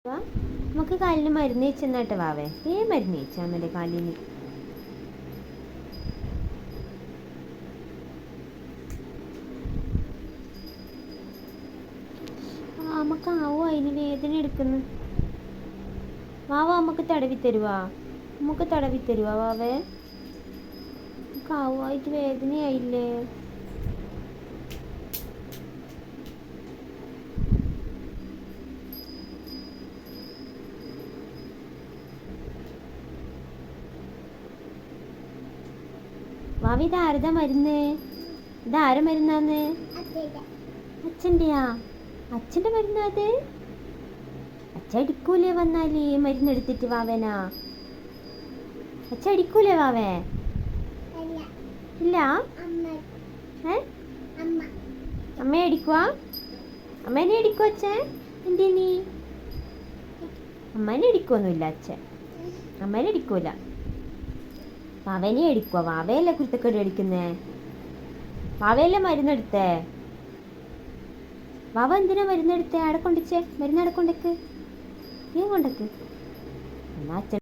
നമുക്ക് കാലിന് മരുന്ന് വെച്ചെന്നാട്ടെ വാവേ മരുന്ന് വെച്ചാൽ അമ്മേൻ്റെ കാലിന്. നമുക്കാവോ അതിന് വേദന എടുക്കുന്നു. വാവ നമുക്ക് തടവി തരുവാ വാവേ. നമുക്കാവോ ആയിട്ട് വേദനയായില്ലേ? വാവി ഇതാരതാ മരുന്ന്? ഇതാര മരുന്നാന്ന്? അച്ഛൻ്റെയാ? അച്ഛൻ്റെ മരുന്നാ അത്? അച്ഛ അടിക്കൂലേ വന്നാല് മരുന്നെടുത്തിട്ട് വാവേനാ? അച്ഛ അടിക്കൂലേ വാവേ? ഇല്ല. അമ്മയെ അടിക്കുവാ? അമ്മേനെ അടിക്കുവോ അച്ഛൻ? എന്തേ നീ അമ്മേനെ അടിക്കുവൊന്നുമില്ല അച്ഛൻ. അമ്മേനെ അടിക്കൂല. വാവേനെ അടിക്കുവോ? വാവയല്ലേ കുരുത്തക്കേട് അടിക്കുന്നേ? വാവയല്ലേ മരുന്നെടുത്തേ? വാവ എന്തിനാ മരുന്നെടുത്തേ? അവിടെ കൊണ്ടിച്ചേ മരുന്ന് അവിടെ കൊണ്ടേക്ക്. നീ കൊണ്ടേക്ക് എന്നാ അച്ഛൻ